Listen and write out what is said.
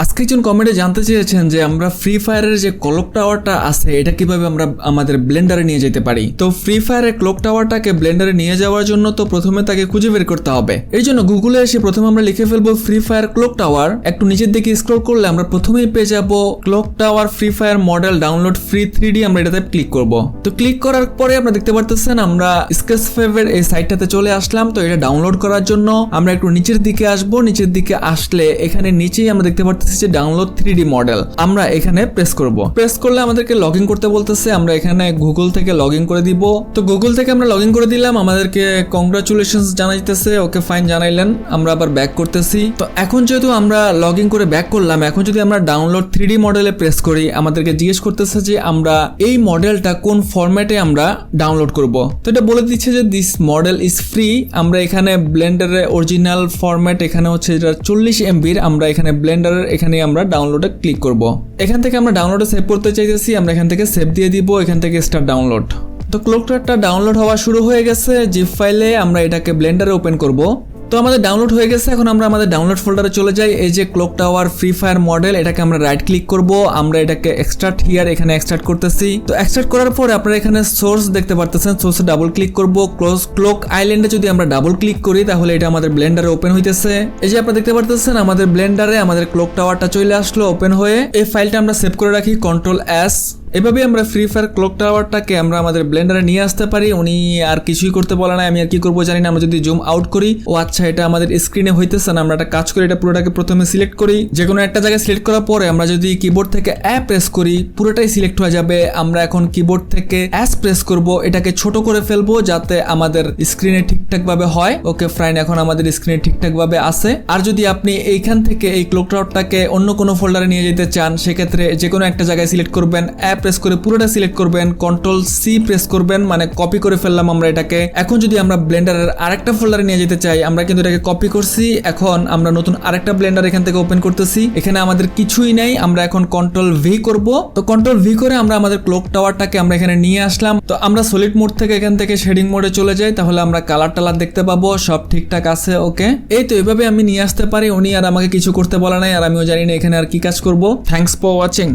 আজকে একজন কমেন্টে জানতে চেয়েছেন যে আমরা ফ্রি ফায়ারের যে ক্লক টাওয়ারটা আছে এটা কিভাবে আমরা আমাদের ব্লেন্ডারে নিয়ে যেতে পারি। তো ফ্রি ফায়ারের ক্লক টাওয়ারটাকে ব্লেন্ডারে নিয়ে যাওয়ার জন্য তো প্রথমে তাকে খুঁজে বের করতে হবে। এই জন্য গুগলে এসে প্রথমে আমরা লিখে ফেলবো ফ্রি ফায়ার ক্লক টাওয়ার। একটু নিচের দিকে স্ক্রল করলে আমরা প্রথমেই পেয়ে যাব clock tower free fire model download free 3D। আমরা এটাতে ক্লিক করব। তো ক্লিক করার পরে আপনারা দেখতে পারতেছেন আমরা স্কেচফেভের এই সাইটটাতে চলে আসলাম। তো এটা ডাউনলোড করার জন্য আমরা একটু নিচের দিকে আসবো। নিচের দিকে আসলে এখানে নিচেই আমরা দেখতে পারতেছি যে ডাউনলোড 3D মডেল। আমরা এখানে প্রেস করব। প্রেস করলে আমাদেরকে লগ ইন করতে বলতেছে। আমরা এখানে গুগল থেকে লগ ইন করে দিব। তো গুগল থেকে আমরা লগ ইন করে দিলাম। আমাদেরকে কংগ্রাচুলেশনস জানাইতেছে। ওকে ফাইন জানাইলেন। আমরা আবার ব্যাক করতেছি। তো এখন যেহেতু আমরা লগ ইন করে ব্যাক করলাম, এখন যদি আমরা ডাউনলোড 3D মডেলে প্রেস করি আমাদেরকে জিজ্ঞেস করতেছে যে আমরা এই মডেলটা কোন ফরম্যাটে আমরা ডাউনলোড করব। তো এটা বলে দিচ্ছে যে দিস মডেল ইজ ফ্রি। আমরা এখানে ব্লেন্ডারের অরিজিনাল ফরম্যাট এখানে হচ্ছে যেটা 40 MB। আমরা এখানে ব্লেন্ডারের এখানে আমরা ডাউনলোডে ক্লিক করব। এখান থেকে আমরা ডাউনলোডে সেভ করতে চাইতেছি। আমরা এখান থেকে সেভ দিয়ে দিব। এখান থেকে স্টার্ট ডাউনলোড। তো ক্লক টাওয়ারটা ডাউনলোড হওয়া শুরু হয়ে গেছে জিপ ফাইলে। আমরা এটাকে ব্লেন্ডারে ওপেন করব। তো আমাদের ডাউনলোড হয়ে গেছে। এখন আমরা আমাদের ডাউনলোড ফোল্ডারে চলে যাই। এই যে clock tower free fire model, এটাকে আমরা রাইট ক্লিক করব। আমরা এটাকে এক্সট্রাক্ট হিয়ার এখানে এক্সট্রাক্ট করতেছি। তো এক্সট্রাক্ট করার পরে আপনারা এখানে সোর্স দেখতে পারতেছেন। সোর্সে ডাবল ক্লিক করব। ক্লক আইল্যান্ডে যদি আমরা ডাবল ক্লিক করি তাহলে এটা আমাদের ব্লেন্ডারে ওপেন হইতেছে। এই যে আপনারা দেখতে পারতেছেন আমাদের ব্লেন্ডারে আমাদের ক্লক টাওয়ারটা চলে আসলো ওপেন হয়ে। এই ফাইলটা আমরা সেভ করে রাখি Ctrl+S। এভাবে আমরা ফ্রি ফায়ার ক্লক টাওয়ারটাকে আমরা আমাদের ব্লেন্ডারে নিয়ে আসতে পারি। উনি আর কিছুই করতে বলে না। আমি আর কি করবো জানি না। আমরা যদি জুম আউট করি, ও আচ্ছা এটা আমাদের স্ক্রিনে হইতেছে না। আমরা একটা কাজ করি, এটা পুরোটাকে প্রথমে সিলেক্ট করি। যে কোনো একটা জায়গায় সিলেক্ট করার পরে আমরা যদি কিবোর্ড থেকে প্রেস করি পুরোটাই সিলেক্ট হয়ে যাবে। আমরা এখন কিবোর্ড থেকে S প্রেস করব। এটাকে ছোট করে ফেলবো যাতে আমাদের স্ক্রিনে ঠিকঠাক ভাবে হয়। ওকে ফাইন, এখন আমাদের স্ক্রিনে ঠিকঠাক ভাবে আছে। আর যদি আপনি এইখান থেকে এই ক্লক টাওয়ারটাকে অন্য কোনো ফোল্ডারে নিয়ে যেতে চান সেক্ষেত্রে যে কোনো একটা জায়গায় সিলেক্ট করবেন, প্রেস করে পুরোটা সিলেক্ট করবেন, Ctrl+C প্রেস করবেন, মানে কপি করে ফেললাম আমরা এটাকে। এখন যদি আমরা ব্লেন্ডারের আরেকটা ফোল্ডারে নিয়ে যেতে চাই, আমরা কিন্তু এটাকে কপি করছি। এখন আমরা নতুন আরেকটা ব্লেন্ডার এখান থেকে ওপেন করতেছি। এখানে আমাদের কিছুই নাই। আমরা এখন Ctrl+V করব। তো Ctrl+V করে আমরা আমাদের ক্লক টাওয়ারটাকে আমরা এখানে নিয়ে আসলাম। তো আমরা সলিড মোড থেকে এখান থেকে শেডিং মোডে চলে যাই, তাহলে আমরা কালার টালার দেখতে পাবো, সব ঠিকঠাক আছে। ওকে, এই তো এভাবে আমি নিয়ে আসতে পারি। উনি আর আমাকে কিছু করতে বলা নাই, আর আমিও জানি না এখানে আর কি কাজ করব। Thanks for watching.